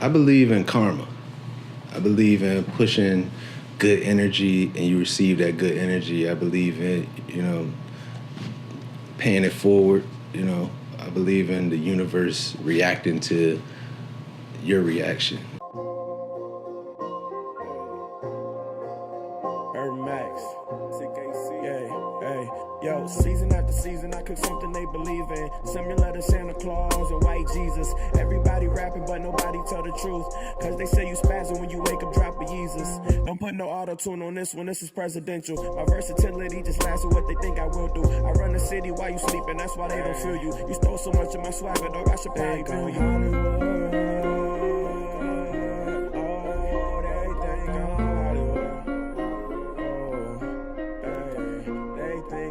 I believe in karma. I believe in pushing good energy and you receive that good energy. I believe in, paying it forward, I believe in the universe reacting to your reaction. Yo, season after season, I cook something they believe in. Similar to Santa Claus and White Jesus. Everybody rapping, but nobody tell the truth. Cause they say you spazzing when you wake up, drop a Jesus. Don't put no auto-tune on this one, this is presidential. My versatility just lasts with what they think I will do. I run the city while you sleeping, that's why they don't feel you. You stole so much of my swagger, dog, I should probably bill you.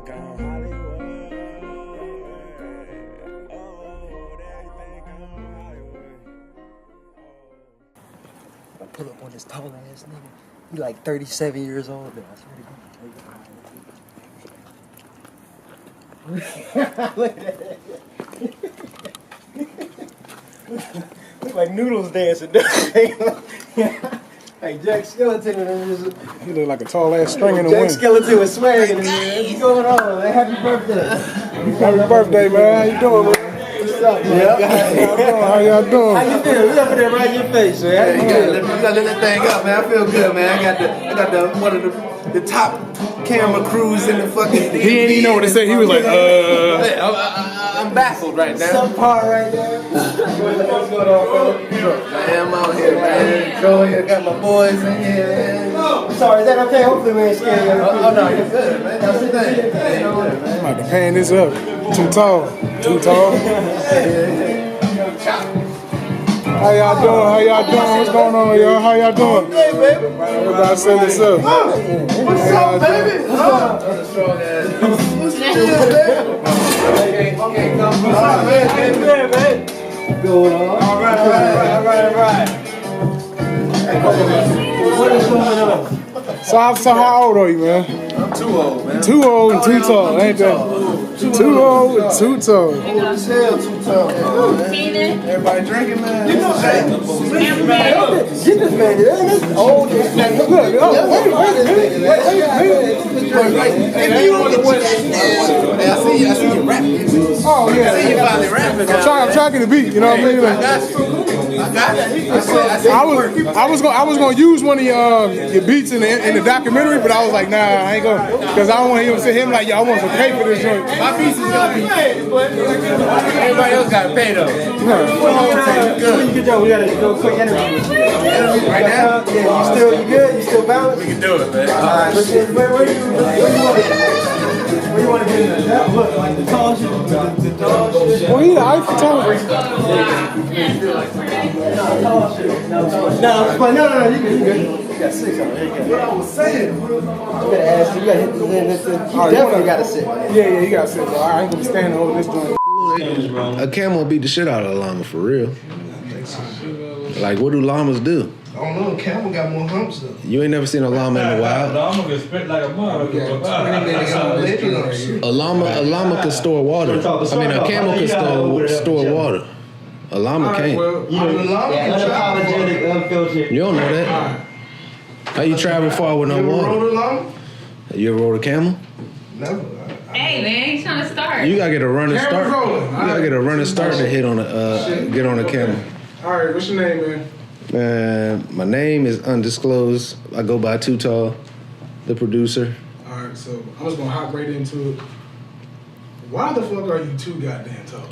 Hollywood. Pull up on this tall ass nigga. He like 37 years old now. I swear to God. Look at that. Look like noodles dancing. Hey, Jack Skeleton in there. He look like a tall ass string in the wind. Jack Skeleton with swag in the air. What's going on, man? Happy birthday. Happy birthday, man. How you doing, man? What's up, man? How y'all doing? How you feel? We up in there right in your face, man. Yeah, you gotta let that thing up, man. I feel good, man. I got the one of the top camera crews in the fucking. He didn't even know what to say. He was like, I'm baffled right now. Some part right there. What's going on, bro? I am out here, man. Go here, got my boys in here, man. I'm sorry, is that okay? Hopefully we ain't scared you. Oh no, you're good, man. That's the thing. I'm about to pan this up. Too tall. How y'all doing? What's going on, y'all? How y'all doing? Hey, baby. Everybody set this up. What's up, baby? That's a strong ass. What's good, baby? Okay, come on, man. Going on. All right. What is going on? So how old are you, man? I'm too old, man. Too old and too tall, ain't that? Too old and too tall. Old as hell, too tall. Everybody drinking, man. Get this man, this old as man. Look, wait. I see you rapping. Oh yeah. I see you finally rapping. I'm tracking the beat, you know what I mean? I got you. I was gonna use one of your beats in the documentary, but I was like, nah, I ain't gonna, because I don't want him to say him like, yo, I want some pay for this joint. My piece is gonna be everybody else gotta pay though. Good job. We got a quick interview. Right now? Yeah, you good? You still balanced? We can do it, man. Alright, where you want to get in that? Look, like the tall shit. The tall shit. Well, he the Eiffel Tower. No, you good. You got 6 on it. What I was saying. You gotta ask, you gotta hit this. You definitely gotta sit. Yeah, you gotta sit. Bro. I ain't gonna stand over this joint. A camel beat the shit out of a llama for real. Like, what do llamas do? I don't know. Camel got more humps though. You ain't never seen a llama in the wild? I'm gonna spit like a mother. A llama can store water. I mean, a camel can store water. A llama can't. The llama can travel. You don't know that. How you travel far with no You ever water? rode a llama? You ever rode a camel? Never. Hey man, he's trying to start. You gotta get a running start. Camera's rolling. You gotta get a running start to get on a camel. All right, what's your name, man? My name is undisclosed. I go by Too Tall, the producer. All right, so I'm just gonna hop right into it. Why the fuck are you too goddamn tall?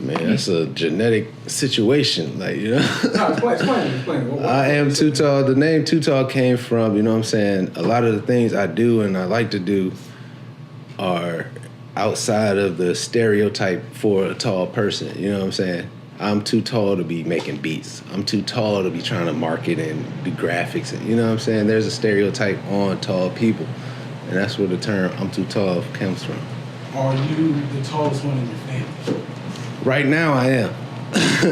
Man, that's a genetic situation, like, you know. No, explain it. I am Too Tall. The name Too Tall came from, you know what I'm saying, a lot of the things I do and I like to do are outside of the stereotype for a tall person, you know what I'm saying? I'm too tall to be making beats. I'm too tall to be trying to market and do graphics. And, you know what I'm saying? There's a stereotype on tall people. And that's where the term I'm too tall comes from. Are you the tallest one in your family? Right now I am.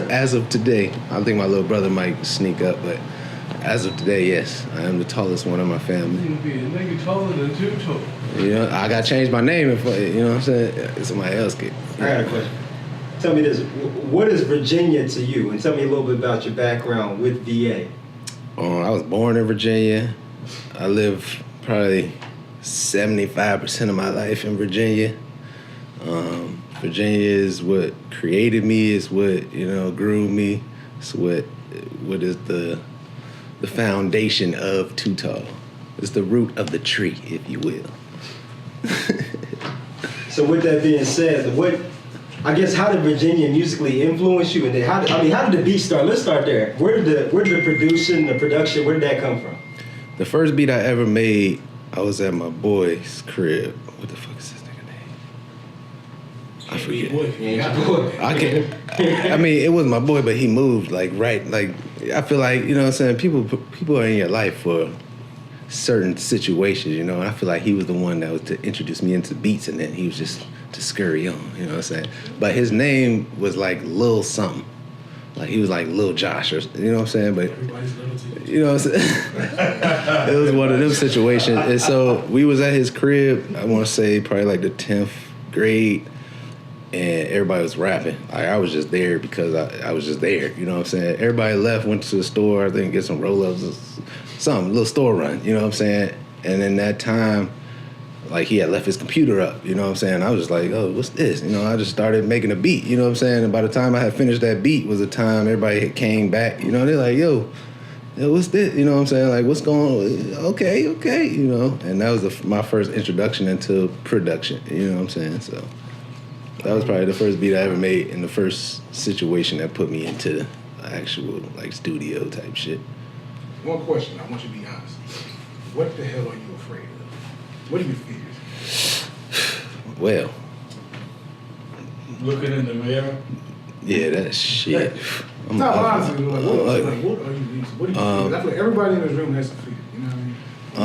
As of today. I think my little brother might sneak up, but as of today, yes. I am the tallest one in my family. You be a nigga taller than Too Tall. You know, I got to change my name if, you know what I'm saying, somebody else get. I got a question. tell me this: what is Virginia to you? And tell me a little bit about your background with VA. I was born in Virginia. I lived probably 75% of my life in Virginia. Virginia is what created me. Is what grew me. It's what is the foundation of Too Tall. It's the root of the tree, if you will. So with that being said, how did Virginia musically influence you? And then how did the beat start? Let's start there. Where did the production, where did that come from? The first beat I ever made, I was at my boy's crib. What the fuck is his nigga name? I forget. It was my boy, but he moved I feel like, you know what I'm saying, people are in your life for certain situations, and I feel like he was the one that was to introduce me into beats, and then he was just to scurry on, you know what I'm saying? But his name was like Lil something. Like he was like Lil Josh, or you know what I'm saying? But you know what I'm saying? It was one of them situations. And so we was at his crib, I want to say probably like the 10th grade, and everybody was rapping. Like I was just there because I was just there, you know what I'm saying? Everybody left, went to the store, I think get some roll-ups or something, little store run, you know what I'm saying? And in that time, like he had left his computer up, you know what I'm saying? I was just like, oh, what's this? I just started making a beat, you know what I'm saying? And by the time I had finished that beat was the time everybody came back, they're like, yo, what's this? You know what I'm saying? Like, what's going on? Okay, And that was my first introduction into production, you know what I'm saying? So that was probably the first beat I ever made and the first situation that put me into actual, like, studio type shit. One question, I want you to be honest. What the hell are you afraid of? What do you fear? Well, looking in the mirror. Yeah, that shit. No, honestly, what are you? What do you fear? I feel like everybody in this room has a fear. You know what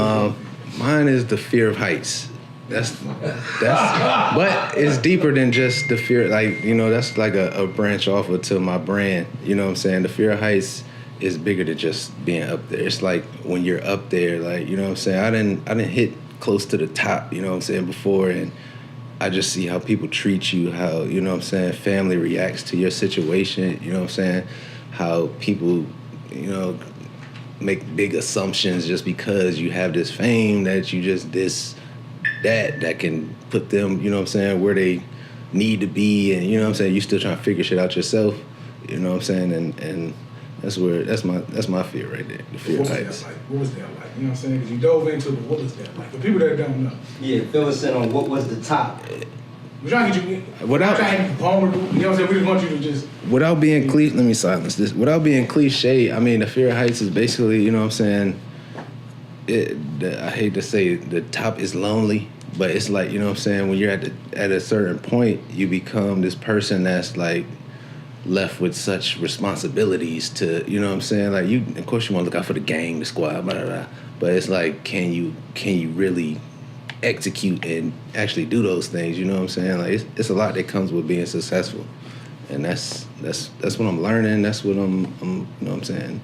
I mean? Mine is the fear of heights. That's, but it's deeper than just the fear. Like, that's like a branch off to my brand. You know what I'm saying? The fear of heights is bigger than just being up there. It's like when you're up there, like, you know what I'm saying? I didn't hit close to the top, you know what I'm saying, before, and I just see how people treat you, how, you know what I'm saying, family reacts to your situation, you know what I'm saying, how people, make big assumptions just because you have this fame that you just that can put them, you know what I'm saying, where they need to be, and, you know what I'm saying, you still trying to figure shit out yourself, you know what I'm saying, and that's my fear right there, the fear of heights. What was that like? You know what I'm saying? Because you dove into what was that like? For people that don't know. Yeah, fill us in on what was the top. We're trying to get you, trying to get vulnerable. You know what I'm saying? We just want you to just... Without being cliche, let me silence this. Without being cliche, I mean, the fear of heights is basically, you know what I'm saying, I hate to say it, the top is lonely, but it's like, you know what I'm saying, when you're at a certain point, you become this person that's like, left with such responsibilities to, you know what I'm saying? Like, of course you want to look out for the gang, the squad, blah, blah, blah. But it's like, can you really execute and actually do those things? You know what I'm saying? Like, it's a lot that comes with being successful, and that's what I'm learning. That's what I'm you know what I'm saying,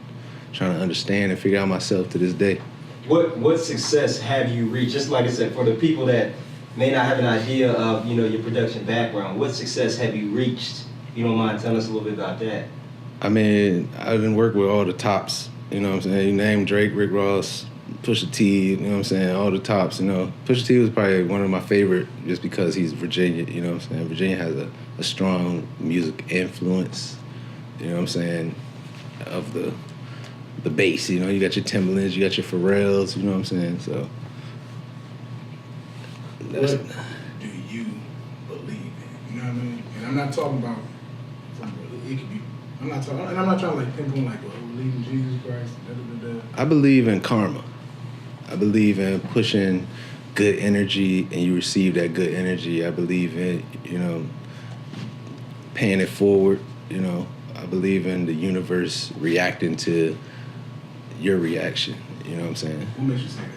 trying to understand and figure out myself to this day. What success have you reached? Just like I said, for the people that may not have an idea of your production background, what success have you reached? If you don't mind telling us a little bit about that. I mean, I didn't work with all the tops, you know what I'm saying? You name Drake, Rick Ross, Pusha T, you know what I'm saying? All the tops, Pusha T was probably one of my favorite just because he's Virginia, you know what I'm saying? Virginia has a strong music influence, you know what I'm saying, of the bass, you got your Timberlands, you got your Pharrells, you know what I'm saying? So what do you believe in? You know what I mean? And I'm not talking about it could be. I'm not trying to like pinpoint like, believe in Jesus Christ. I believe in karma. I believe in pushing good energy and you receive that good energy. I believe in, paying it forward. I believe in the universe reacting to your reaction. You know what I'm saying? What makes you say that?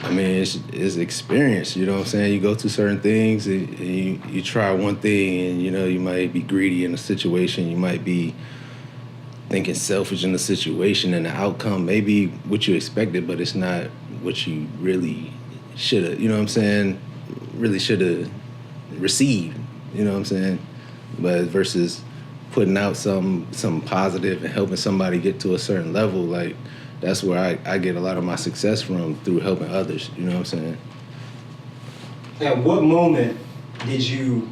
I mean, it's experience, you know what I'm saying? You go through certain things, and you try one thing, and, you might be greedy in a situation. You might be thinking selfish in the situation, and the outcome may be what you expected, but it's not what you really should have, you know what I'm saying, really should have received, you know what I'm saying? But versus putting out some positive and helping somebody get to a certain level, like that's where I get a lot of my success from, through helping others. You know what I'm saying? At what moment did you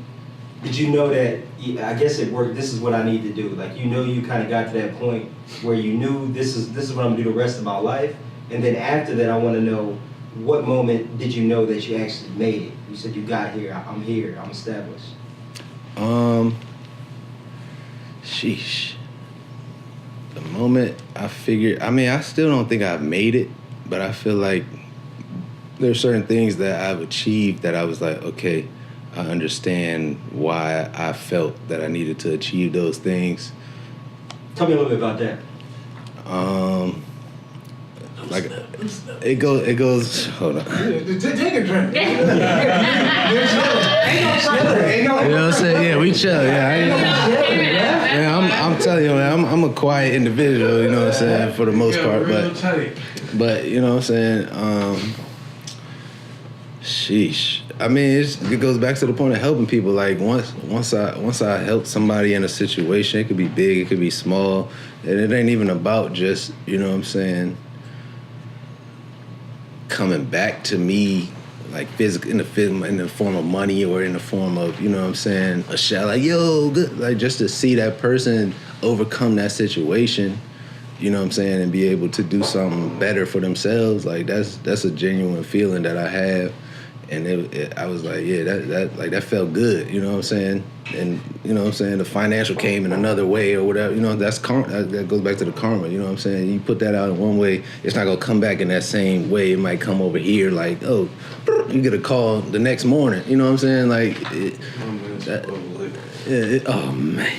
know that, I guess it worked, this is what I need to do? Like, you kind of got to that point where you knew this is what I'm gonna do the rest of my life. And then after that, I want to know, what moment did you know that you actually made it? You said you got here, I'm established. Sheesh. The moment I figured, I still don't think I've made it, but I feel like there's certain things that I've achieved that I was like, okay, I understand why I felt that I needed to achieve those things. Tell me a little bit about that. Like it goes. Hold on. Take a drink. You know what I'm saying? Yeah, we chill. Yeah, I'm telling you, man, I'm a quiet individual. You know what I'm saying, for the most part. But you know what I'm saying. Sheesh. It goes back to the point of helping people. Like once I help somebody in a situation, it could be big, it could be small, and it ain't even about just, you know what I'm saying, coming back to me, like physical, in the form of money, or in the form of, you know what I'm saying, a shout, like, yo, good, like just to see that person overcome that situation, you know what I'm saying, and be able to do something better for themselves. Like that's a genuine feeling that I have. And I was like, yeah, that felt good, you know what I'm saying? And, you know what I'm saying, the financial came in another way or whatever, you know, that's that goes back to the karma, you know what I'm saying? You put that out in one way, it's not gonna come back in that same way. It might come over here like, oh, you get a call the next morning, you know what I'm saying? Like, oh, man.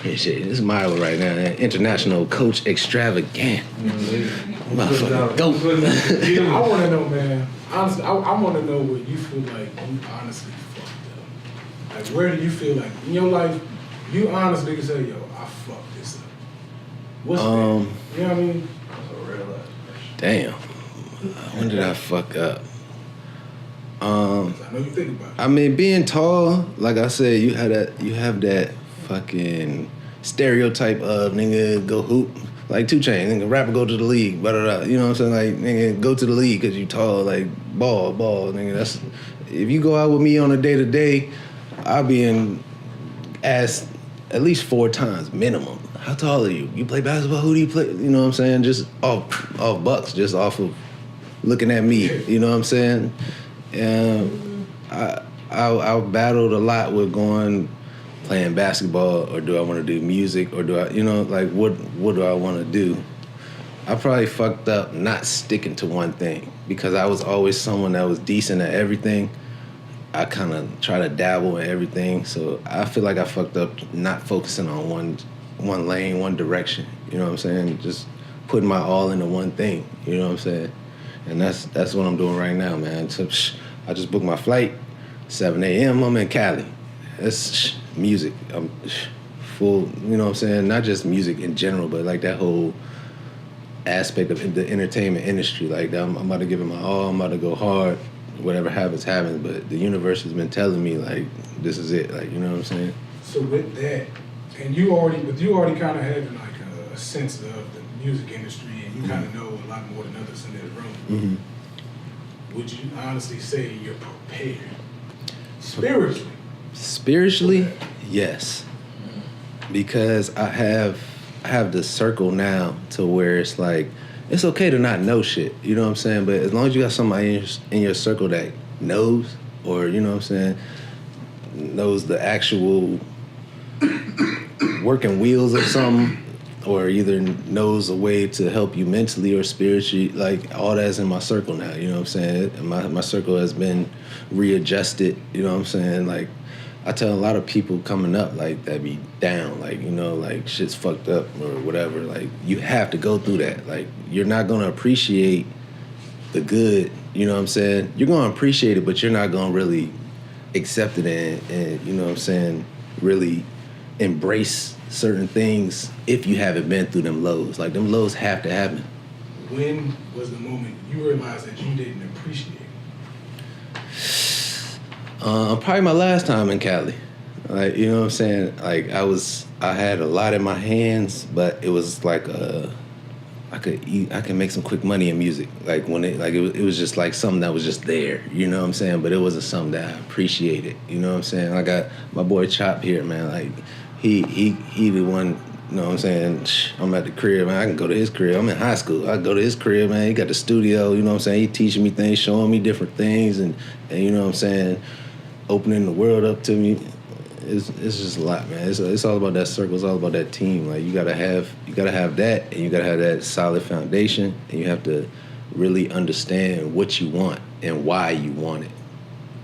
Yeah, shit, this is Milo right now, man. International coach extravagant. Motherfucker, go. I want to know, man. Honestly, I want to know where you feel like you honestly fucked up. Like, where do you feel like in your life you honestly can say, yo, I fucked this up? What's that? You know what I mean? That's a real life question. Damn. When did I fuck up? I know you think about it. Being tall, like I said, you have that fucking stereotype of nigga go hoop. Like 2 Chainz, nigga, rapper go to the league, blah, blah, blah. You know what I'm saying? Like, nigga, go to the league because you tall, like, ball, nigga. That's, if you go out with me on a day-to-day, I'll be asked at least 4 times, minimum. How tall are you? You play basketball? Who do you play? You know what I'm saying? Just off bucks, just off of looking at me. You know what I'm saying? And I battled a lot with playing basketball, or do I want to do music, or do I, you know, like what do I want to do? I probably fucked up not sticking to one thing, because I was always someone that was decent at everything. I kind of try to dabble in everything, so I feel like I fucked up not focusing on one lane, one direction. You know what I'm saying? Just putting my all into one thing. You know what I'm saying? And that's what I'm doing right now, man. So I just booked my flight, 7 a.m. I'm in Cali. That's music. I'm full, you know what I'm saying? Not just music in general, but like that whole aspect of the entertainment industry. Like, I'm about to give it my all. I'm about to go hard. Whatever happens. But the universe has been telling me, like, this is it. Like, you know what I'm saying? So with that, and you already kind of had like a sense of the music industry, and you kind of know a lot more than others in that room. Mm-hmm. Would you honestly say you're prepared spiritually? Spiritually, yes. Because I have the circle now to where it's like, it's okay to not know shit, you know what I'm saying? But as long as you got somebody in your circle that knows, or, you know what I'm saying, knows the actual working wheels of something, or either knows a way to help you mentally or spiritually, like, all that's in my circle now, you know what I'm saying? My circle has been readjusted, you know what I'm saying? Like, I tell a lot of people coming up, like, that be down, like, you know, like, shit's fucked up or whatever. Like, you have to go through that. Like, you're not going to appreciate the good, you know what I'm saying? You're going to appreciate it, but you're not going to really accept it and, you know what I'm saying, really embrace certain things if you haven't been through them lows. Like, them lows have to happen. When was the moment you realized that you didn't appreciate it? Probably my last time in Cali. Like, you know what I'm saying? Like I had a lot in my hands, but it was like I could make some quick money in music. Like when it was just like something that was just there, you know what I'm saying? But it wasn't something that I appreciated, you know what I'm saying? I got my boy Chop here, man. Like he the one, you know what I'm saying? I'm at the crib, man. I can go to his crib. I'm in high school. I go to his crib, man. He got the studio, you know what I'm saying? He teaching me things, showing me different things, and you know what I'm saying? Opening the world up to me. It's just a lot, man. It's all about that circle. It's all about that team. Like you gotta have that, and you gotta have that solid foundation, and you have to really understand what you want and why you want it,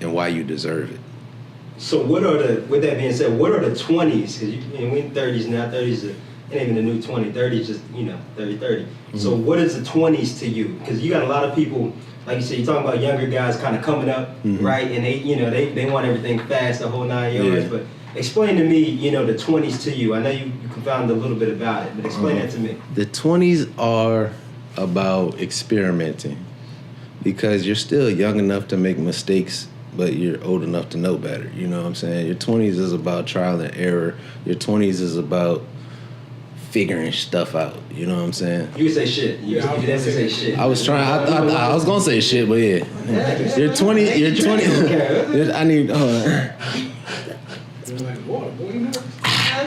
and why you deserve it. So with that being said, what are the 20s? Because we in 30s now. 30s ain't even the new 20. 30 is just 30. Mm-hmm. So what is the 20s to you? Because you got a lot of people. Like you said, you're talking about younger guys kind of coming up, mm-hmm. right? And they want everything fast, the whole 9 yards. Yeah. But explain to me, the 20s to you. I know you confounded a little bit about it, but explain that to me. The 20s are about experimenting because you're still young enough to make mistakes, but you're old enough to know better. You know what I'm saying? Your 20s is about trial and error. Your 20s is about figuring stuff out, you know what I'm saying? You would say shit. You didn't say shit. I was trying. I was gonna say shit, but yeah. You're 20. You're 20. I need. You're like, what? Boy, you know?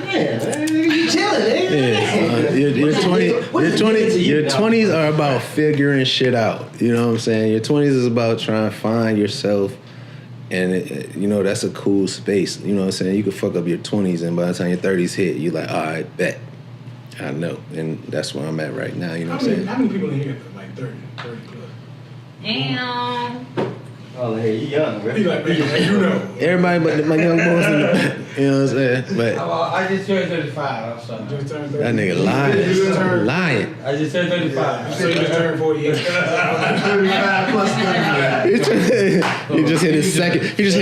Man, you chilling, nigga. Yeah. Your 20s are about figuring shit out. You know what I'm saying? Your 20s is about trying to find yourself, and that's a cool space. You know what I'm saying? You could fuck up your 20s, and by the time your 30s hit, you're like, all right, bet. I know, and that's where I'm at right now. You know what I'm saying? How many people in here like 30 plus? Damn. Oh, hey, you young, bro. You like, man, Everybody but my young boys in the back. You know what I'm saying? But I just turned 35. I'm sorry. Just turned 30. That nigga lying. I just turned 35. So you just turned 48. 35 plus 35. He just hit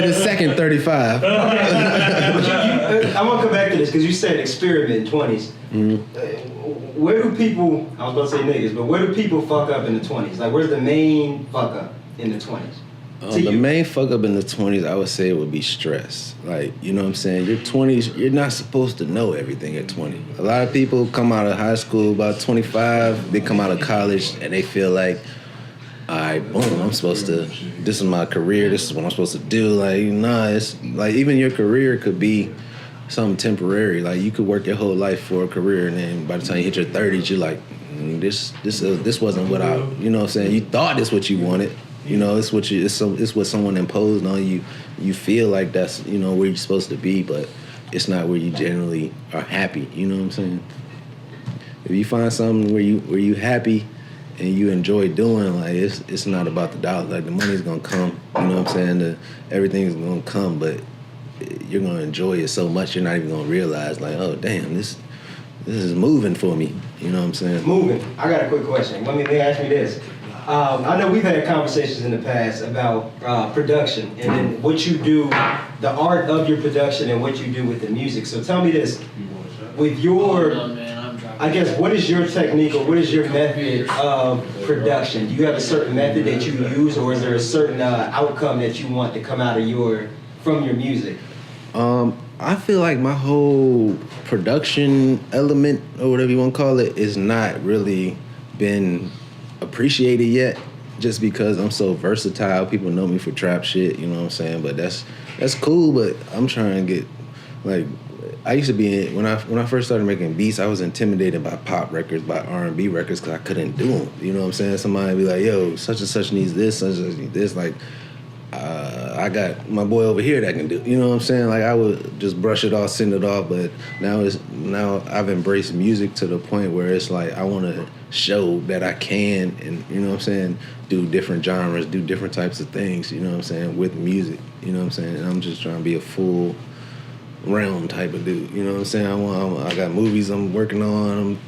his second 35. I want to come back to this because you said experiment in 20s. Mm-hmm. Where do people, I was about to say niggas, but where do people fuck up in the 20s? Like, where's the main fuck up in the 20s? The main fuck up in the 20s, I would say, would be stress. Like, you know what I'm saying? Your 20s, you're not supposed to know everything at 20. A lot of people come out of high school about 25, they come out of college, and they feel like, all right, boom, I'm supposed to, this is my career, this is what I'm supposed to do. Like, nah, it's like even your career could be something temporary. Like, you could work your whole life for a career, and then by the time you hit your 30s, you're like, this wasn't what I, you know what I'm saying? You thought this what you wanted. You know, it's what someone imposed on you. You feel like that's, where you're supposed to be, but it's not where you generally are happy. You know what I'm saying? If you find something where you happy and you enjoy doing, like it's not about the dollar. Like the money's gonna come. You know what I'm saying? Everything's gonna come, but you're gonna enjoy it so much you're not even gonna realize, like, oh damn, this is moving for me. You know what I'm saying? Moving. I got a quick question. Let me ask me this. I know we've had conversations in the past about production and then what you do, the art of your production and what you do with the music. So tell me this, with your, I guess, what is your technique or what is your method of production? Do you have a certain method that you use, or is there a certain outcome that you want to come out of from your music? I feel like my whole production element, or whatever you want to call it, is not really been appreciated yet, just because I'm so versatile. People know me for trap shit, you know what I'm saying? But that's cool, but I'm trying to get, like, I used to be, when I first started making beats, I was intimidated by pop records, by R&B records, because I couldn't do them, you know what I'm saying? Somebody be like, yo, such and such needs this, such and such needs this, like, I got my boy over here that can do, you know what I'm saying? Like, I would just brush it off, send it off, but now I've embraced music to the point where it's like, I want to show that I can, and, you know what I'm saying, do different genres, do different types of things, you know what I'm saying, with music, you know what I'm saying? And I'm just trying to be a full realm type of dude, you know what I'm saying? I got movies I'm working on,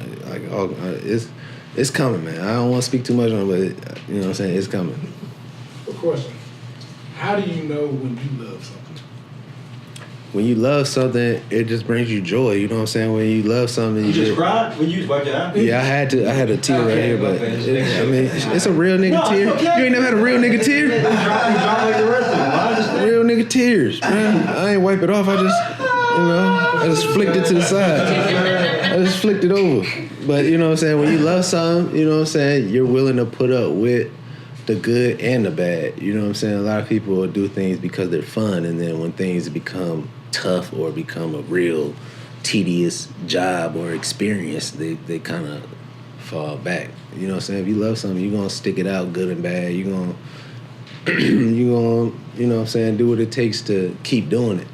it's coming, man. I don't want to speak too much on it, but, you know what I'm saying, it's coming. Good question. How do you know when you love something? When you love something, it just brings you joy. You know what I'm saying? When you love something, you just cried when you was watching out? Yeah, I had a tear right here, but it's a real nigga tear. Okay. You ain't never had a real nigga tear? You drop like the rest of them. Real nigga tears, man. I ain't wipe it off. I just I just flicked it to the side. I just flicked it over. But you know what I'm saying? When you love something, you know what I'm saying? You're willing to put up with the good and the bad. You know what I'm saying? A lot of people will do things because they're fun, and then when things become tough or become a real tedious job or experience, they kind of fall back. You know what I'm saying? If you love something, you're going to stick it out good and bad. You're going to, you know what I'm saying, do what it takes to keep doing it.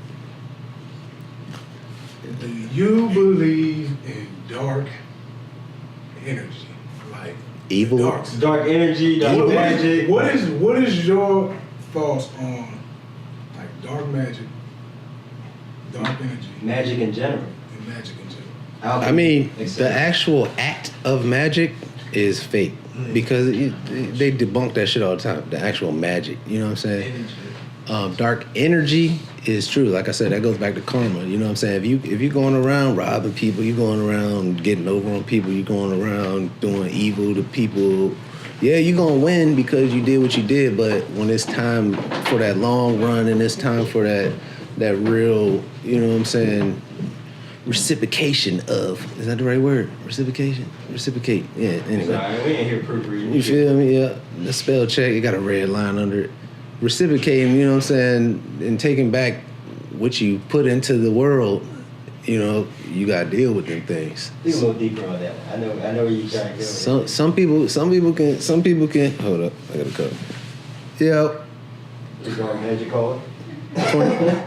Do you believe in dark energy? Like Evil? Dark energy, dark magic. What is your thoughts on like dark magic, dark energy, Magic in general. and magic in general? Alchemy, I mean, etc. the actual act of magic is fake because they debunk that shit all the time. The actual magic, you know what I'm saying? Dark energy is true. Like I said, that goes back to karma. You know what I'm saying? If you're going around robbing people, you're going around getting over on people, you're going around doing evil to people, yeah, you're going to win because you did what you did. But when it's time for that long run and it's time for that real, you know what I'm saying, reciprocation of, is that the right word? Reciprocate. Yeah, anyway. Sorry, we ain't here proofreading. You feel me? Yeah. The spell check, it got a red line under it. Reciprocating, you know what I'm saying, and taking back what you put into the world, you know, you gotta deal with them things. Dig a little deeper on that. I know where you're trying to go. Some people can hold up, I gotta cut. Yeah. Is dark magic called?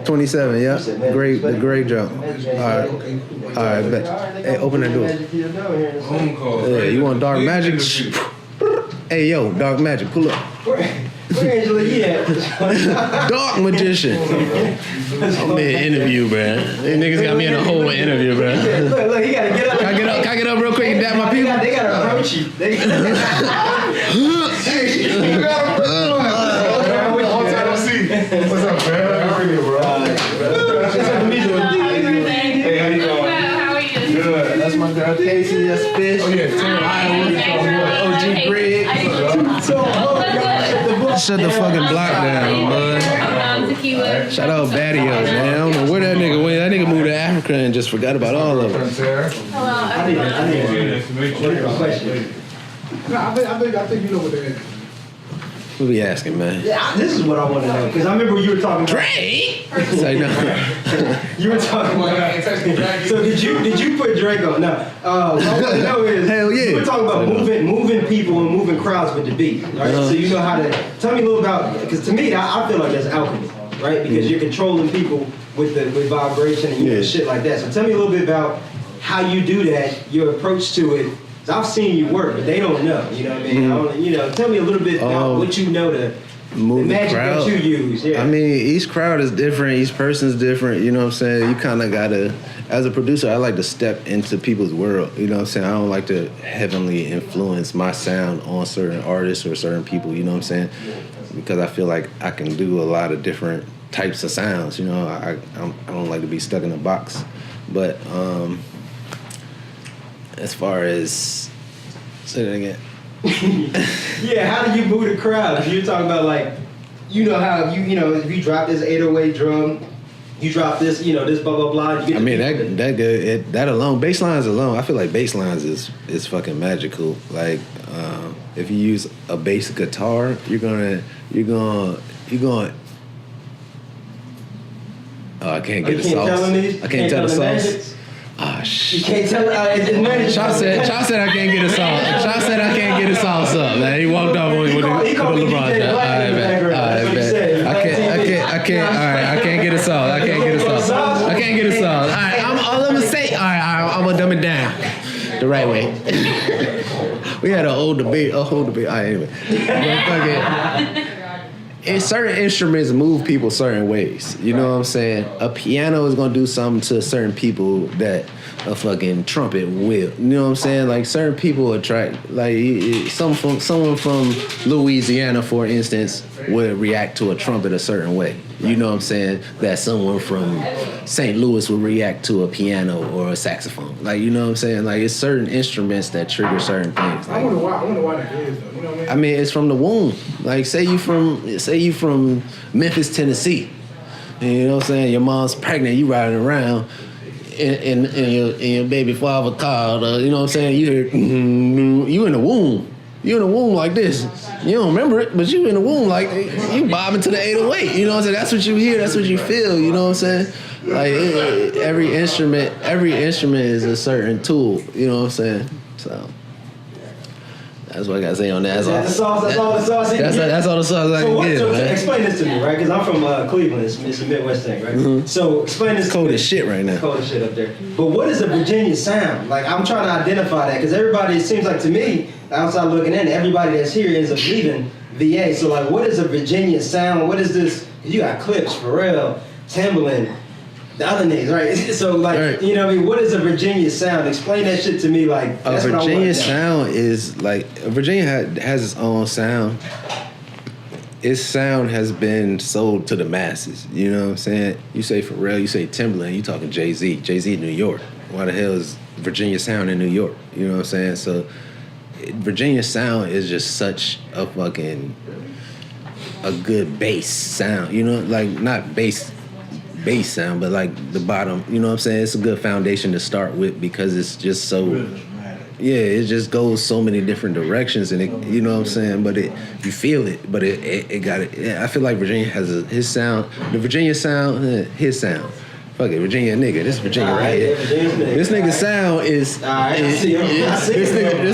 27, yeah. Great job. Alright, bet. Hey, open that door. Phone call. Yeah, you want dark magic? Hey yo, dark magic, pull up. Where Angela at? Dark magician. I'm in an interview, bruh. These niggas got me in a whole interview, bruh. Look, he gotta get up. Can I get up real quick and dap my people? They gotta approach you. What's up, man? How are you, bro? Hey, how you doing? How are you? Good. That's my girl Casey, that's Fish. Oh yeah, OG Greg. Shut the fucking block down, bud. Tequila. Shout out Badio, man. I don't know where that nigga went. That nigga moved to Africa and just forgot about all of us. Hello. I need a question. No, I think you know what that is. What we asking, man? Yeah, this is what I want to know because I remember you were talking about. Drake. It's like, no. You were talking about. So did you put Drake on? No. What I want to know is. Hell yeah. You were talking about moving people and moving crowds with the beat, right? So you know how to tell me a little about, because to me I feel like that's alchemy, right? Because you're controlling people with vibration and shit like that. So tell me a little bit about how you do that, your approach to it. I've seen you work, but they don't know. You know what I mean? Tell me a little bit about what you know to Move the magic crowd. that you use. Yeah. I mean, each crowd is different. Each person's different. You know what I'm saying? You kind of gotta, as a producer, I like to step into people's world. You know what I'm saying? I don't like to heavily influence my sound on certain artists or certain people. You know what I'm saying? Because I feel like I can do a lot of different types of sounds. You know, I don't like to be stuck in a box. But as far as, say that again. Yeah, how do you move the crowd? You're talking about like, you know how if you drop this 808 drum, you drop this, this blah blah blah. You get that alone, bass lines alone. I feel like bass lines is fucking magical. Like if you use a bass guitar, you're gonna. Oh, I can't get the sauce. I can't tell the sauce. Ah, shit. You can't tell. Shaw said I can't get a sauce. Shaw said I can't get a sauce up. Man, he walked off with the LeBron shot. All right, bet. I can't. All right, I can't get a sauce. I can't get a sauce. All right, all I'm gonna say. All right, I'm gonna dumb it down the right way. We had a whole debate. All right, anyway. And certain instruments move people certain ways. You know what I'm saying? A piano is gonna do something to certain people that a fucking trumpet will. You know what I'm saying? Like certain people attract, like someone from Louisiana, for instance, would react to a trumpet a certain way. You know what I'm saying? That someone from St. Louis would react to a piano or a saxophone. Like, you know what I'm saying? Like, it's certain instruments that trigger certain things. Like, I wonder why that is though. You know what I mean? I mean, it's from the womb. Like, say you from Memphis, Tennessee. And you know what I'm saying? Your mom's pregnant, you riding around in your baby father car, you know what I'm saying? You hear, you in the womb. You in the womb like this. You don't remember it, but you in the womb like, you bobbing to the 808. You know what I'm saying? That's what you hear, that's what you feel, you know what I'm saying? Like, every instrument is a certain tool, you know what I'm saying? So, that's what I gotta say on that. That's all the sauce. That's all the sauce I can get, man. Explain this to me, right? Because I'm from Cleveland. It's a Midwest thing, right? Mm-hmm. So explain this. Cold as shit right now. Cold as shit up there. But what is a Virginia sound? Like, I'm trying to identify that because everybody, it seems like to me, outside looking in, everybody that's here ends up leaving VA. So like, what is a Virginia sound? What is this? You got Clips, Pharrell, Timbaland, the other names, right? So like, right. You know what I mean? What is a Virginia sound? Explain that shit to me. Like, A that's what I want Virginia to know. sound is like, Virginia has its own sound. Its sound has been sold to the masses. You know what I'm saying? You say Pharrell, you say Timbaland, you talking Jay-Z. Jay-Z in New York. Why the hell is Virginia sound in New York? You know what I'm saying? So Virginia sound is just such a good bass sound. You know, like not bass sound, but like the bottom, you know what I'm saying? It's a good foundation to start with because it's just so, yeah, it just goes so many different directions and it, you know what I'm saying? But you feel it, but it got it. Yeah, I feel like Virginia has his sound, the Virginia sound, his sound. Fuck it, Virginia nigga. This is Virginia right here. This nigga sound is. This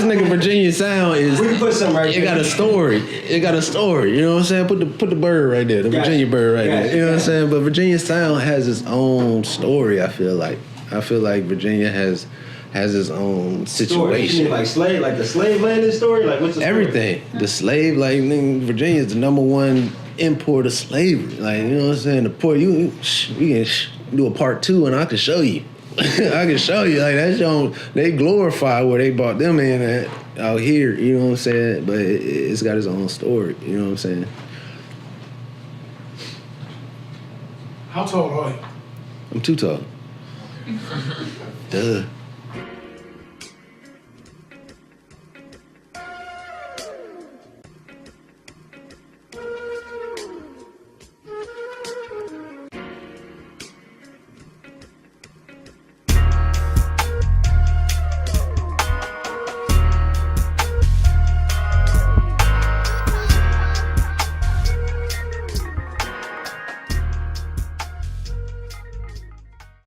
nigga Virginia sound is. We can put some right It there. got a story. It got a story. You know what I'm saying? Put the bird right there. The Virginia bird right there. You know what I'm saying? But Virginia sound has its own story. I feel like Virginia has its own situation. You mean like the slave landing story? Like what's the story? Everything. The slave, like Virginia is the #1 import of slavery. Like, you know what I'm saying? The port, we can do a part 2 and I can show you. I can show you. Like, that's they glorify where they brought them in at out here, you know what I'm saying? But it's got its own story, you know what I'm saying? How tall are you? I'm too tall. Duh.